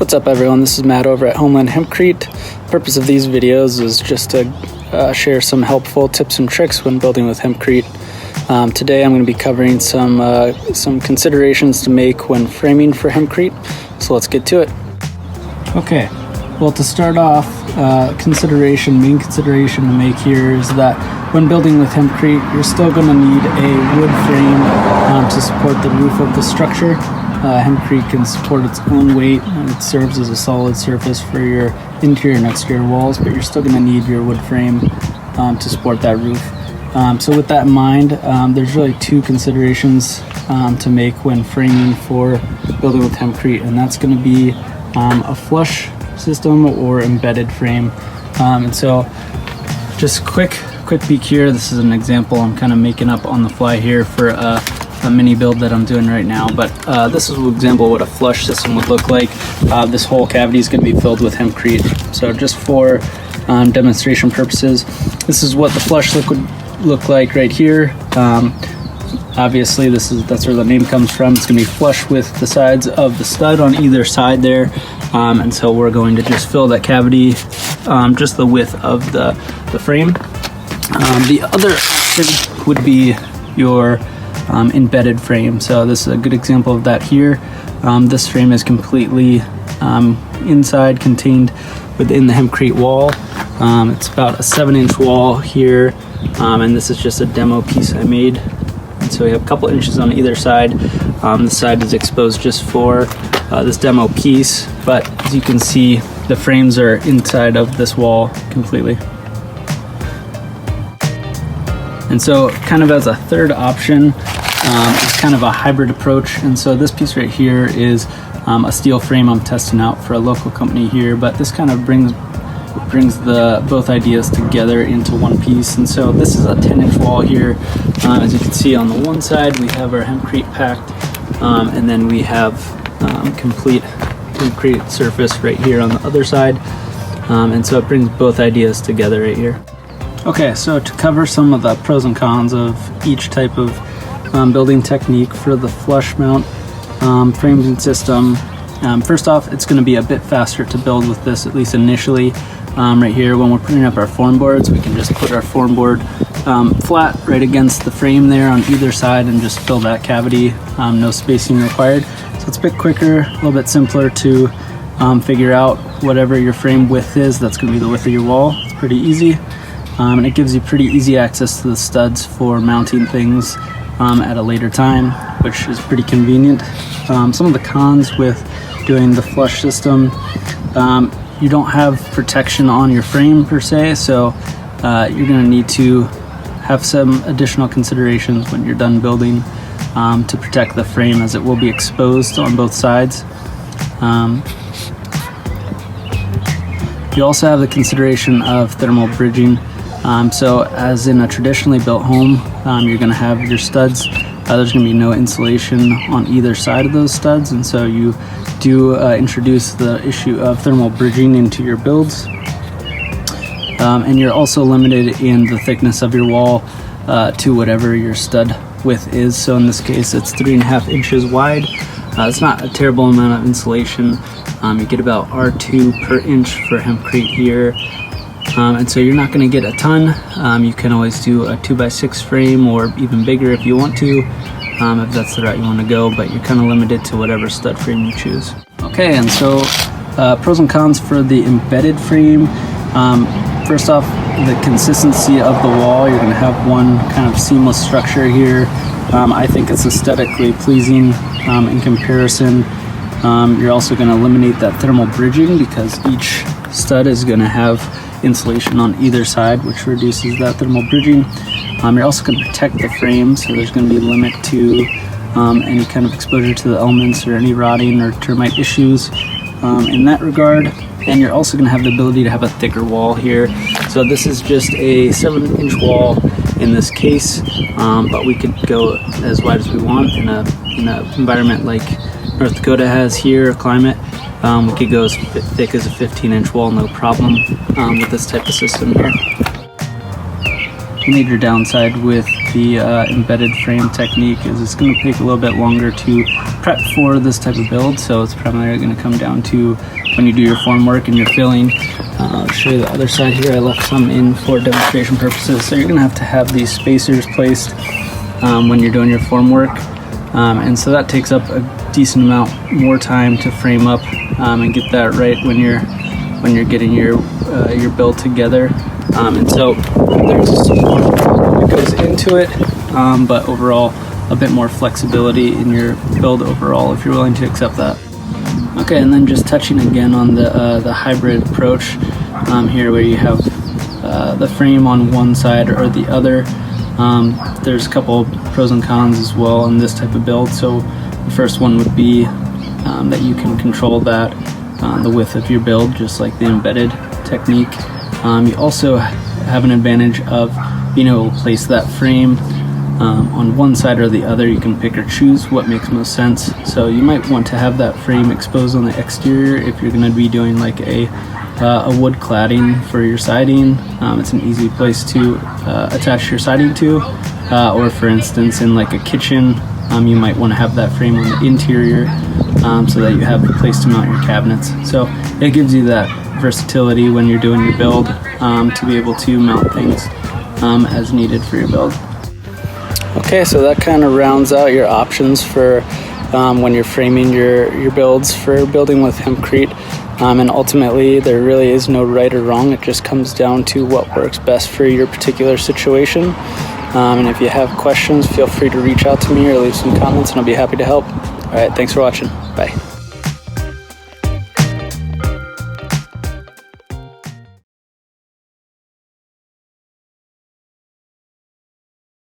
What's up everyone, this is Matt over at Homeland Hempcrete. The purpose of these videos is just to share some helpful tips and tricks when building with Hempcrete. Today I'm going to be covering some considerations to make when framing for Hempcrete, so let's get to it. Okay, well, to start off, main consideration to make here is that when building with Hempcrete, you're still going to need a wood frame to support the roof of the structure. Hempcrete can support its own weight and it serves as a solid surface for your interior and exterior walls, but you're still going to need your wood frame to support that roof. So with that in mind, there's really two considerations to make when framing for building with Hempcrete, and that's going to be a flush system or embedded frame. And so just quick peek here. This is an example I'm kind of making up on the fly here for a mini build that I'm doing right now, but this is an example of what a flush system would look like. This whole cavity is going to be filled with Hempcrete. So just for demonstration purposes, this is what the flush look would look like right here. Obviously that's where the name comes from. It's going to be flush with the sides of the stud on either side there, and so we're going to just fill that cavity just the width of the frame. The other option would be your embedded frame. So this is a good example of that here. This frame is completely inside, contained within the Hempcrete wall. It's about a 7-inch wall here, and this is just a demo piece I made. And so we have a couple inches on either side. The side is exposed just for this demo piece, but as you can see, the frames are inside of this wall completely. And so kind of as a third option, it's kind of a hybrid approach. And so this piece right here is a steel frame I'm testing out for a local company here, but this kind of brings the both ideas together into one piece. And so this is a 10-inch wall here. As you can see, on the one side we have our Hempcrete packed, and then we have complete Hempcrete surface right here on the other side. And so it brings both ideas together right here. Okay, so to cover some of the pros and cons of each type of building technique for the flush mount framing system. First off, it's going to be a bit faster to build with this, at least initially. Right here, when we're putting up our form boards, we can just put our form board flat right against the frame there on either side and just fill that cavity, no spacing required. So it's a bit quicker, a little bit simpler to figure out whatever your frame width is. That's going to be the width of your wall. It's pretty easy. And it gives you pretty easy access to the studs for mounting things at a later time, which is pretty convenient. Some of the cons with doing the flush system, you don't have protection on your frame per se, so you're going to need to have some additional considerations when you're done building to protect the frame, as it will be exposed on both sides. You also have the consideration of thermal bridging. So as in a traditionally built home, you're going to have your studs. There's going to be no insulation on either side of those studs, and so you do introduce the issue of thermal bridging into your builds. And you're also limited in the thickness of your wall to whatever your stud width is. So in this case, it's 3.5 inches wide. It's not a terrible amount of insulation. You get about R2 per inch for Hempcrete here. And so you're not going to get a ton. You can always do a 2x6 frame, or even bigger if you want to, if that's the route you want to go, but you're kind of limited to whatever stud frame you choose. Okay, and so pros and cons for the embedded frame. First off, the consistency of the wall. You're going to have one kind of seamless structure here. I think it's aesthetically pleasing in comparison. You're also going to eliminate that thermal bridging because each stud is going to have insulation on either side, which reduces that thermal bridging. You're also going to protect the frame, so there's going to be a limit to any kind of exposure to the elements or any rotting or termite issues in that regard. And you're also going to have the ability to have a thicker wall here. So this is just a 7-inch wall in this case, but we could go as wide as we want in a environment like North Dakota has here, climate. We could go as thick as a 15-inch wall, no problem, with this type of system here. Major downside with the embedded frame technique is it's going to take a little bit longer to prep for this type of build, so it's primarily going to come down to when you do your form work and you're filling. I'll show you the other side here. I left some in for demonstration purposes, so you're going to have these spacers placed when you're doing your form work, and so that takes up a decent amount more time to frame up and get that right when you're getting your build together. And so there's some more that goes into it, but overall a bit more flexibility in your build overall if you're willing to accept that. Okay, and then just touching again on the hybrid approach here, where you have the frame on one side or the other. There's a couple pros and cons as well in this type of build. So the first one would be that you can control that the width of your build, just like the embedded technique. You also have an advantage of being able to place that frame on one side or the other. You can pick or choose what makes most sense. So you might want to have that frame exposed on the exterior if you're going to be doing like a wood cladding for your siding. It's an easy place to attach your siding to, or for instance in like a kitchen, you might want to have that frame on the interior so that you have a place to mount your cabinets. So it gives you that versatility when you're doing your build to be able to mount things as needed for your build. Okay, so that kind of rounds out your options for when you're framing your builds for building with Hempcrete. And ultimately there really is no right or wrong. It just comes down to what works best for your particular situation. And if you have questions, feel free to reach out to me or leave some comments and I'll be happy to help. All right, thanks for watching. Bye.